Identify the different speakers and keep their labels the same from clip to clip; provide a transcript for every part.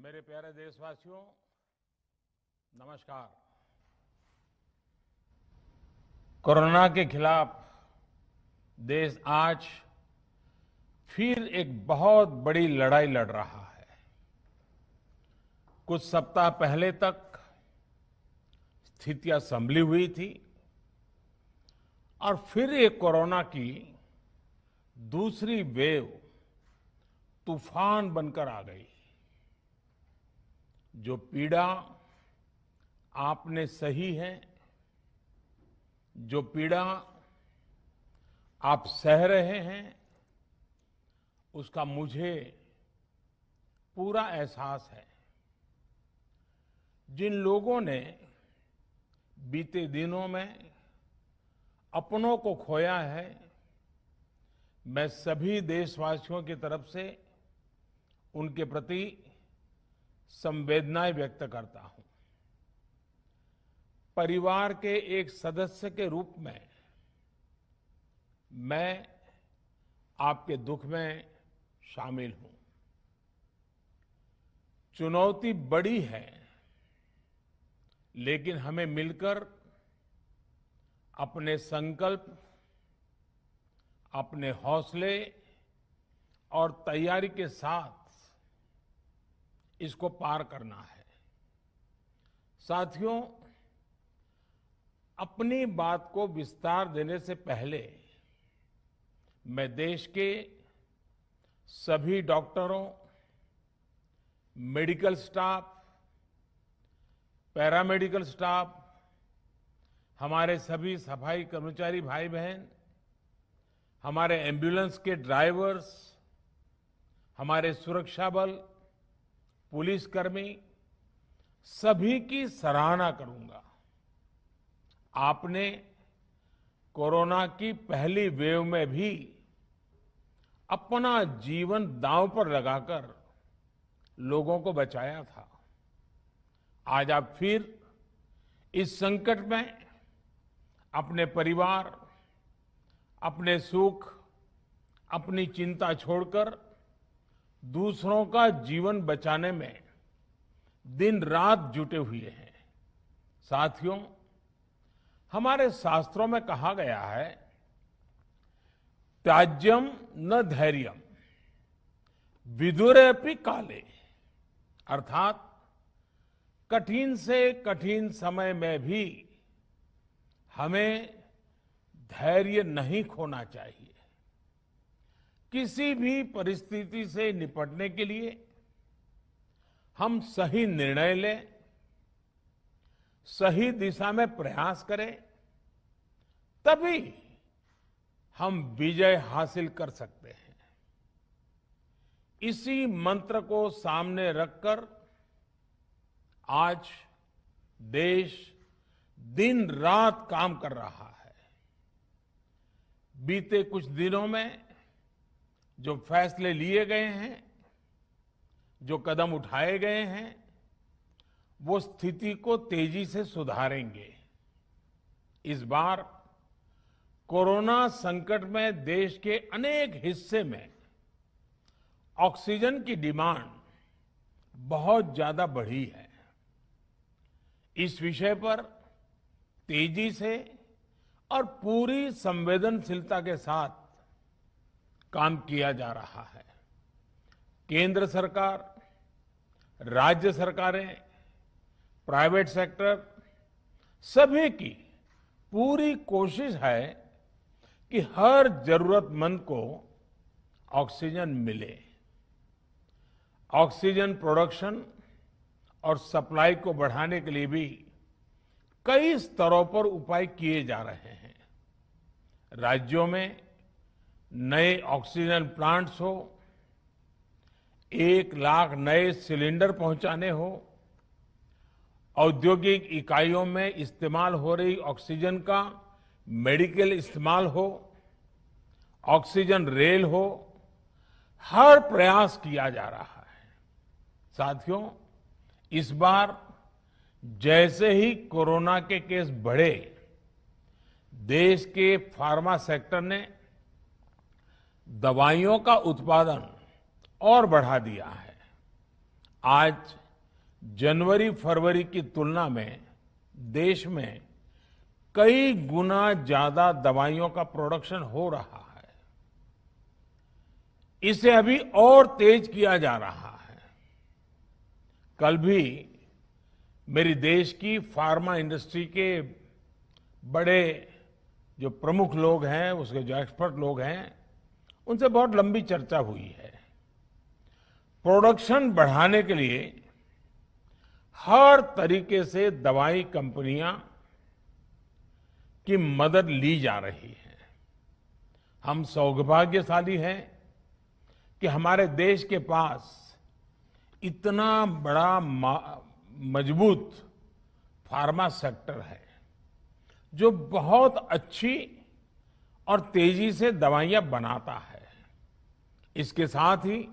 Speaker 1: मेरे प्यारे देशवासियों, नमस्कार। कोरोना के खिलाफ देश आज फिर एक बहुत बड़ी लड़ाई लड़ रहा है। कुछ सप्ताह पहले तक स्थितियां संभली हुई थी और फिर एक कोरोना की दूसरी वेव तूफान बनकर आ गई। जो पीड़ा आपने सही है, जो पीड़ा आप सह रहे हैं, उसका मुझे पूरा एहसास है। जिन लोगों ने बीते दिनों में अपनों को खोया है, मैं सभी देशवासियों की तरफ से उनके प्रति संवेदनाएं व्यक्त करता हूं। परिवार के एक सदस्य के रूप में मैं आपके दुख में शामिल हूं। चुनौती बड़ी है, लेकिन हमें मिलकर अपने संकल्प, अपने हौसले और तैयारी के साथ इसको पार करना है। साथियों, अपनी बात को विस्तार देने से पहले मैं देश के सभी डॉक्टरों, मेडिकल स्टाफ, पैरामेडिकल स्टाफ, हमारे सभी सफाई कर्मचारी भाई बहन, हमारे एम्बुलेंस के ड्राइवर्स, हमारे सुरक्षा बल, पुलिसकर्मी, सभी की सराहना करूंगा। आपने कोरोना की पहली वेव में भी अपना जीवन दांव पर लगाकर लोगों को बचाया था। आज आप फिर इस संकट में अपने परिवार, अपने सुख, अपनी चिंता छोड़कर दूसरों का जीवन बचाने में दिन रात जुटे हुए हैं। साथियों, हमारे शास्त्रों में कहा गया है, त्याज्यम न धैर्यम विदुरेऽपि काले, अर्थात कठिन से कठिन समय में भी हमें धैर्य नहीं खोना चाहिए। किसी भी परिस्थिति से निपटने के लिए हम सही निर्णय लें, सही दिशा में प्रयास करें, तभी हम विजय हासिल कर सकते हैं। इसी मंत्र को सामने रखकर आज देश दिन रात काम कर रहा है। बीते कुछ दिनों में जो फैसले लिए गए हैं, जो कदम उठाए गए हैं, वो स्थिति को तेजी से सुधारेंगे। इस बार कोरोना संकट में देश के अनेक हिस्से में ऑक्सीजन की डिमांड बहुत ज्यादा बढ़ी है। इस विषय पर तेजी से और पूरी संवेदनशीलता के साथ काम किया जा रहा है। केंद्र सरकार, राज्य सरकारें, प्राइवेट सेक्टर, सभी की पूरी कोशिश है कि हर जरूरतमंद को ऑक्सीजन मिले। ऑक्सीजन प्रोडक्शन और सप्लाई को बढ़ाने के लिए भी कई स्तरों पर उपाय किए जा रहे हैं। राज्यों में नए ऑक्सीजन प्लांट्स हो, 1 लाख नए सिलेंडर पहुंचाने हो, औद्योगिक इकाइयों में इस्तेमाल हो रही ऑक्सीजन का मेडिकल इस्तेमाल हो, ऑक्सीजन रेल हो, हर प्रयास किया जा रहा है। साथियों, इस बार जैसे ही कोरोना के केस बढ़े, देश के फार्मा सेक्टर ने दवाइयों का उत्पादन और बढ़ा दिया है। आज जनवरी फरवरी की तुलना में देश में कई गुना ज्यादा दवाइयों का प्रोडक्शन हो रहा है। इसे अभी और तेज किया जा रहा है। कल भी मेरी देश की फार्मा इंडस्ट्री के बड़े जो प्रमुख लोग हैं, उसके जो एक्सपर्ट लोग हैं, उनसे बहुत लंबी चर्चा हुई है। प्रोडक्शन बढ़ाने के लिए हर तरीके से दवाई कंपनियां की मदद ली जा रही है। हम सौभाग्यशाली हैं कि हमारे देश के पास इतना बड़ा मजबूत फार्मा सेक्टर है जो बहुत अच्छी और तेजी से दवाइयां बनाता है। इसके साथ ही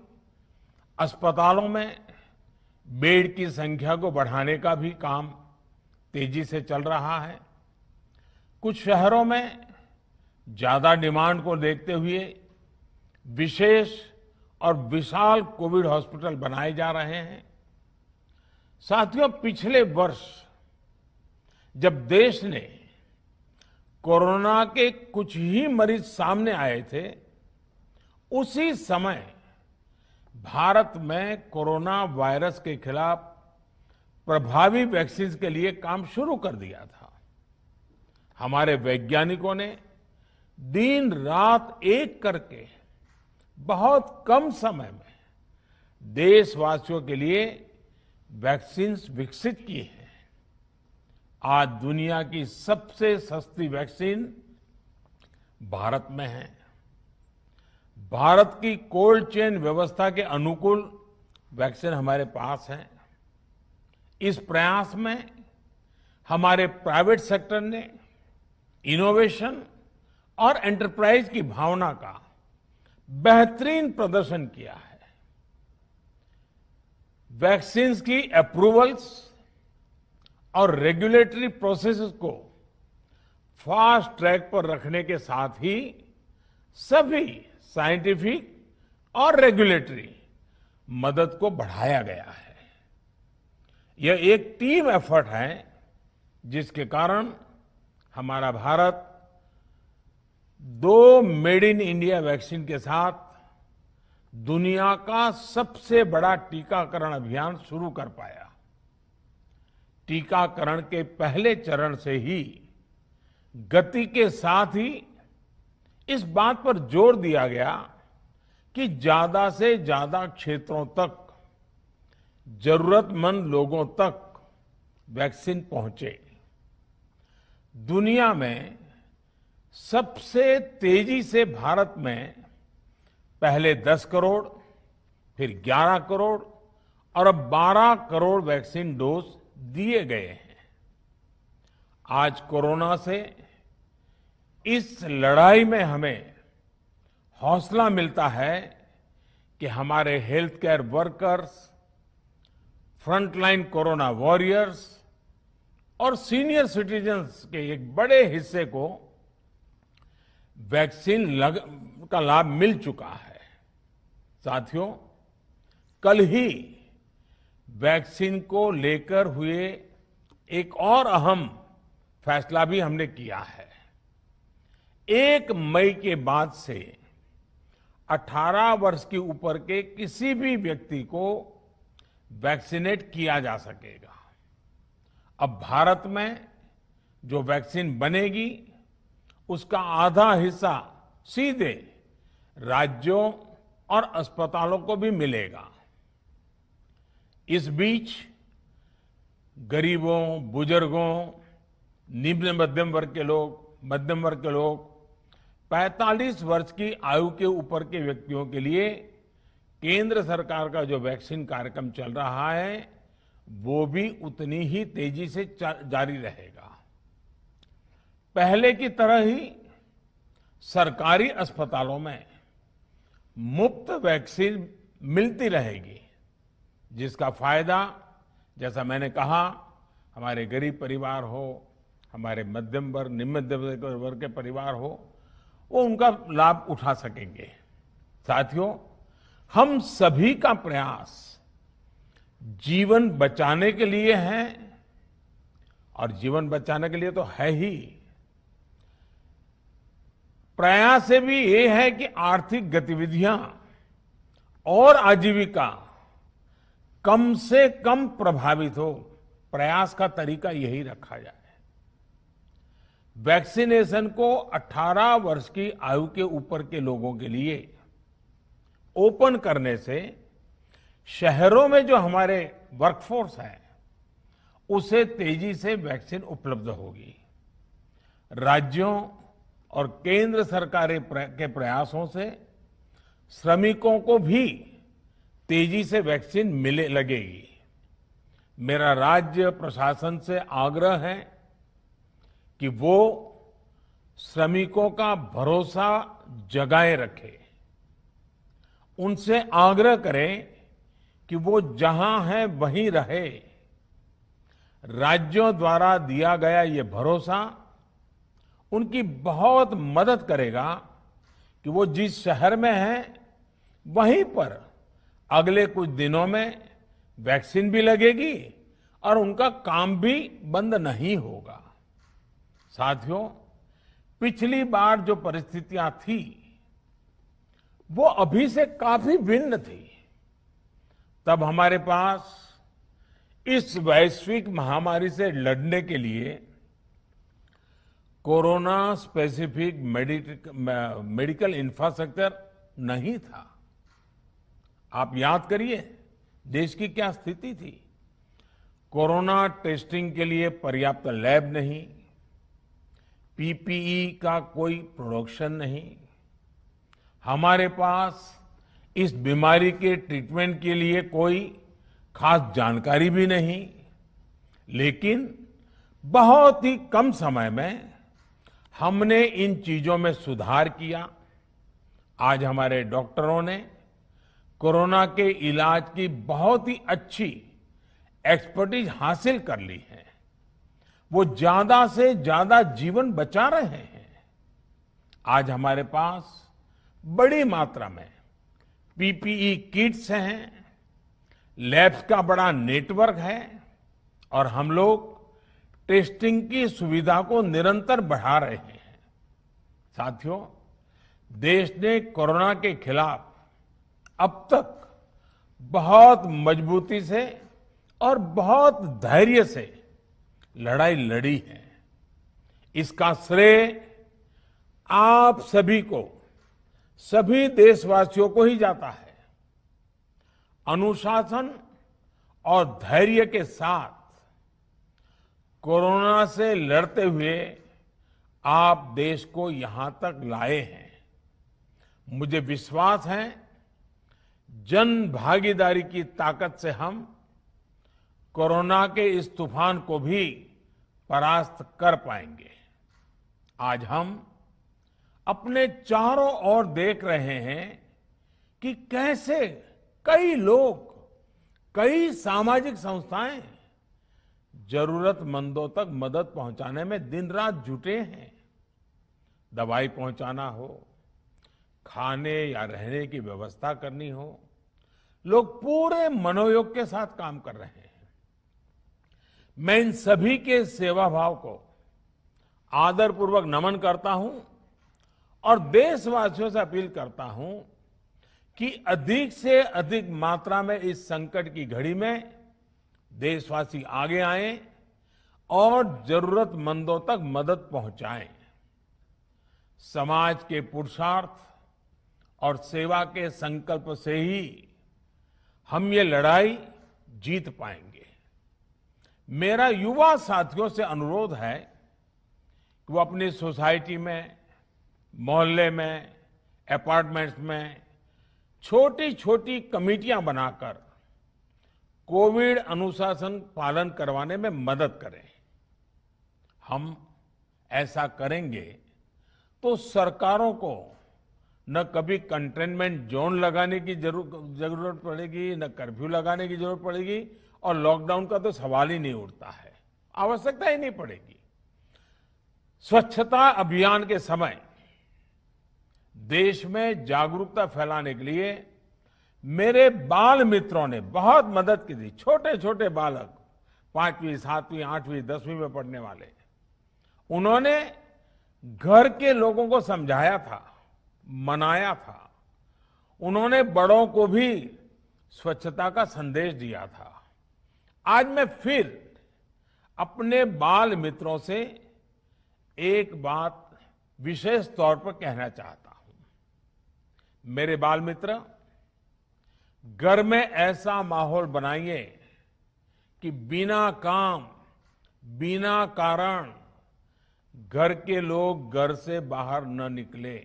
Speaker 1: अस्पतालों में बेड की संख्या को बढ़ाने का भी काम तेजी से चल रहा है। कुछ शहरों में ज्यादा डिमांड को देखते हुए विशेष और विशाल कोविड हॉस्पिटल बनाए जा रहे हैं। साथियों, पिछले वर्ष जब देश ने कोरोना के कुछ ही मरीज सामने आए थे, उसी समय भारत में कोरोना वायरस के खिलाफ प्रभावी वैक्सीन के लिए काम शुरू कर दिया था। हमारे वैज्ञानिकों ने दिन रात एक करके बहुत कम समय में देशवासियों के लिए वैक्सीन विकसित की है। आज दुनिया की सबसे सस्ती वैक्सीन भारत में है। भारत की कोल्ड चेन व्यवस्था के अनुकूल वैक्सीन हमारे पास है। इस प्रयास में हमारे प्राइवेट सेक्टर ने इनोवेशन और एंटरप्राइज की भावना का बेहतरीन प्रदर्शन किया है। वैक्सीन की अप्रूवल्स और रेगुलेटरी प्रोसेसेस को फास्ट ट्रैक पर रखने के साथ ही सभी साइंटिफिक और रेगुलेटरी मदद को बढ़ाया गया है। यह एक टीम एफर्ट है जिसके कारण हमारा Bharat 2 made in India vaccine के साथ दुनिया का सबसे बड़ा टीकाकरण अभियान शुरू कर पाया। टीकाकरण के पहले चरण से ही गति के साथ ही इस बात पर जोर दिया गया कि ज्यादा से ज्यादा क्षेत्रों तक, जरूरतमंद लोगों तक वैक्सीन पहुंचे। दुनिया में सबसे तेजी से भारत में पहले 10 करोड़, फिर 11 करोड़ और अब 12 करोड़ वैक्सीन डोज दिए गए हैं। आज कोरोना से इस लड़ाई में हमें हौसला मिलता है कि हमारे health care workers, frontline corona warriors और सीनियर सिटीजन्स के एक बड़े हिस्से को वैक्सीन का लाभ मिल चुका है। साथियों, कल ही वैक्सीन को लेकर हुए एक और अहम फैसला भी हमने किया है। 1 मई के बाद से 18 वर्ष के ऊपर के किसी भी व्यक्ति को वैक्सीनेट किया जा सकेगा। अब भारत में जो वैक्सीन बनेगी उसका आधा हिस्सा सीधे राज्यों और अस्पतालों को भी मिलेगा। इस बीच गरीबों, बुजुर्गों, निम्न मध्यम वर्ग के लोग 45 वर्ष की आयु के ऊपर के व्यक्तियों के लिए केंद्र सरकार का जो वैक्सीन कार्यक्रम चल रहा है वो भी उतनी ही तेजी से जारी रहेगा। पहले की तरह ही सरकारी अस्पतालों में मुफ्त वैक्सीन मिलती रहेगी, जिसका फायदा, जैसा मैंने कहा, हमारे गरीब परिवार हो, हमारे मध्यम वर्ग, निम्न मध्यम वर्ग के परिवार हो, वो उनका लाभ उठा सकेंगे। साथियों, हम सभी का प्रयास जीवन बचाने के लिए है, और जीवन बचाने के लिए तो है ही, प्रयास से भी ये है कि आर्थिक गतिविधियां और आजीविका कम से कम प्रभावित हो। प्रयास का तरीका यही रखा जाए। वैक्सीनेशन को 18 वर्ष की आयु के ऊपर के लोगों के लिए ओपन करने से शहरों में जो हमारे वर्कफोर्स है उसे तेजी से वैक्सीन उपलब्ध होगी। राज्यों और केंद्र सरकार के प्रयासों से श्रमिकों को भी तेजी से वैक्सीन मिले लगेगी। मेरा राज्य प्रशासन से आग्रह है कि वो श्रमिकों का भरोसा जगाए रखे। उनसे आग्रह करें कि वो जहां है वहीं रहे। राज्यों द्वारा दिया गया ये भरोसा उनकी बहुत मदद करेगा कि वो जिस शहर में हैं वहीं पर अगले कुछ दिनों में वैक्सीन भी लगेगी और उनका काम भी बंद नहीं होगा। साथियों, पिछली बार जो परिस्थितियां थी वो अभी से काफी भिन्न थी। तब हमारे पास इस वैश्विक महामारी से लड़ने के लिए कोरोना स्पेसिफिक मेडिकल इंफ्रास्ट्रक्चर नहीं था। आप याद करिए देश की क्या स्थिति थी। कोरोना टेस्टिंग के लिए पर्याप्त लैब नहीं, पीपीई का कोई प्रोडक्शन नहीं, हमारे पास इस बीमारी के ट्रीटमेंट के लिए कोई खास जानकारी भी नहीं। लेकिन बहुत ही कम समय में हमने इन चीजों में सुधार किया। आज हमारे डॉक्टरों ने कोरोना के इलाज की बहुत ही अच्छी एक्सपर्टीज हासिल कर ली है। वो ज्यादा से ज्यादा जीवन बचा रहे हैं। आज हमारे पास बड़ी मात्रा में पीपीई किट्स हैं, लैब्स का बड़ा नेटवर्क है और हम लोग टेस्टिंग की सुविधा को निरंतर बढ़ा रहे हैं। साथियों, देश ने कोरोना के खिलाफ अब तक बहुत मजबूती से और बहुत धैर्य से लड़ाई लड़ी है। इसका श्रेय आप सभी को, सभी देशवासियों को ही जाता है। अनुशासन और धैर्य के साथ कोरोना से लड़ते हुए आप देश को यहां तक लाए हैं। मुझे विश्वास है जन भागीदारी की ताकत से हम कोरोना के इस तूफान को भी परास्त कर पाएंगे। आज हम अपने चारों ओर देख रहे हैं कि कैसे कई लोग, कई सामाजिक संस्थाएं जरूरतमंदों तक मदद पहुंचाने में दिन रात जुटे हैं। दवाई पहुंचाना हो, खाने या रहने की व्यवस्था करनी हो, लोग पूरे मनोयोग के साथ काम कर रहे हैं। मैं इन सभी के सेवा भाव को आदरपूर्वक नमन करता हूं और देशवासियों से अपील करता हूं कि अधिक से अधिक मात्रा में इस संकट की घड़ी में देशवासी आगे आएं और जरूरतमंदों तक मदद पहुंचाएं। समाज के पुरुषार्थ और सेवा के संकल्प से ही हम ये लड़ाई जीत पाएंगे। मेरा युवा साथियों से अनुरोध है कि वो अपनी सोसाइटी में, मोहल्ले में, अपार्टमेंट्स में छोटी छोटी कमेटियां बनाकर कोविड अनुशासन पालन करवाने में मदद करें। हम ऐसा करेंगे तो सरकारों को न कभी कंटेनमेंट जोन लगाने की जरूरत पड़ेगी, न कर्फ्यू लगाने की जरूरत पड़ेगी और लॉकडाउन का तो सवाल ही नहीं उठता है, आवश्यकता ही नहीं पड़ेगी। स्वच्छता अभियान के समय देश में जागरूकता फैलाने के लिए मेरे बाल मित्रों ने बहुत मदद की थी। छोटे छोटे बालक, 5वीं, 7वीं, 8वीं, 10वीं में पढ़ने वाले, उन्होंने घर के लोगों को समझाया था, मनाया था। उन्होंने बड़ों को भी स्वच्छता का संदेश दिया था। आज मैं फिर अपने बाल मित्रों से एक बात विशेष तौर पर कहना चाहता हूं। मेरे बाल मित्र, घर में ऐसा माहौल बनाइए कि बिना काम, बिना कारण घर के लोग घर से बाहर न निकले।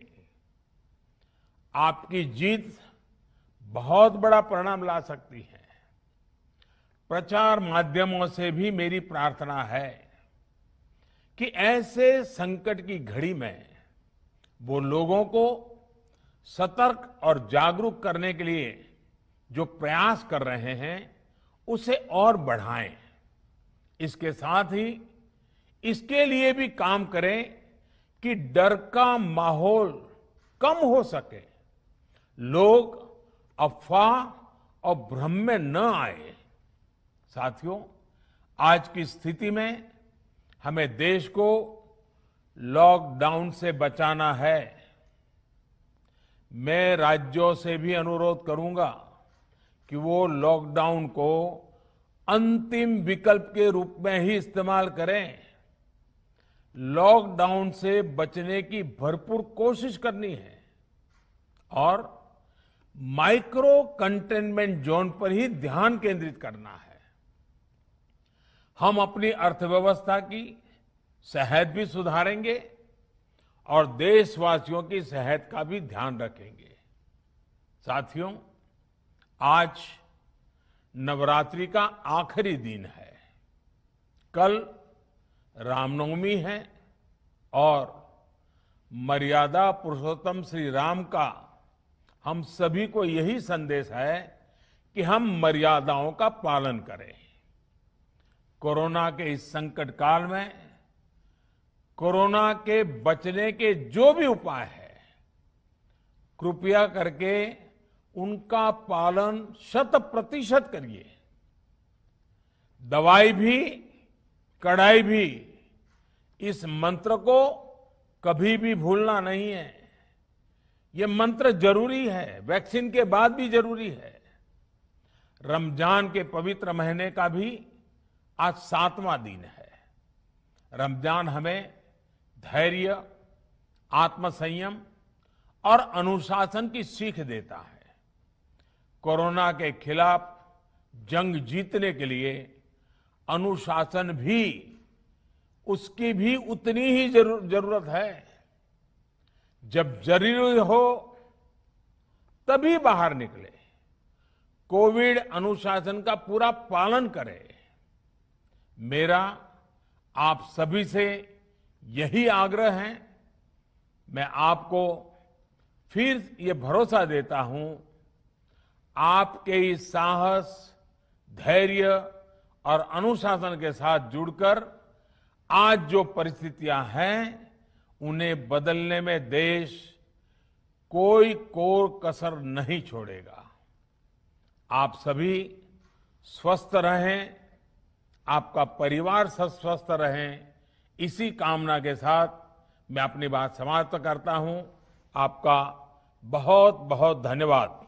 Speaker 1: आपकी जीत बहुत बड़ा परिणाम ला सकती है। प्रचार माध्यमों से भी मेरी प्रार्थना है कि ऐसे संकट की घड़ी में वो लोगों को सतर्क और जागरूक करने के लिए जो प्रयास कर रहे हैं उसे और बढ़ाएं। इसके साथ ही इसके लिए भी काम करें कि डर का माहौल कम हो सके, लोग अफवाह और भ्रम में न आए। साथियों, आज की स्थिति में हमें देश को लॉकडाउन से बचाना है। मैं राज्यों से भी अनुरोध करूंगा कि वो लॉकडाउन को अंतिम विकल्प के रूप में ही इस्तेमाल करें। लॉकडाउन से बचने की भरपूर कोशिश करनी है और माइक्रो कंटेनमेंट जोन पर ही ध्यान केंद्रित करना है। हम अपनी अर्थव्यवस्था की सेहत भी सुधारेंगे और देशवासियों की सेहत का भी ध्यान रखेंगे। साथियों, आज नवरात्रि का आखिरी दिन है। कल रामनवमी है और मर्यादा पुरुषोत्तम श्री राम का हम सभी को यही संदेश है कि हम मर्यादाओं का पालन करें। कोरोना के इस संकट काल में कोरोना के बचने के जो भी उपाय है, कृपया करके उनका पालन 100% करिए। दवाई भी, कड़ाई भी, इस मंत्र को कभी भी भूलना नहीं है। ये मंत्र जरूरी है, वैक्सीन के बाद भी जरूरी है। रमजान के पवित्र महीने का भी आज 7वां दिन है। रमजान हमें धैर्य, आत्मसंयम और अनुशासन की सीख देता है। कोरोना के खिलाफ जंग जीतने के लिए अनुशासन भी, उसकी भी उतनी ही जरूरत है। जब जरूरी हो तभी बाहर निकले। कोविड अनुशासन का पूरा पालन करें। मेरा आप सभी से यही आग्रह है। मैं आपको फिर ये भरोसा देता हूं, आपके इस साहस, धैर्य और अनुशासन के साथ जुड़कर आज जो परिस्थितियां हैं उन्हें बदलने में देश कोई कोर कसर नहीं छोड़ेगा। आप सभी स्वस्थ रहें, आपका परिवार स्वस्थ रहे, इसी कामना के साथ मैं अपनी बात समाप्त करता हूं। आपका बहुत बहुत धन्यवाद।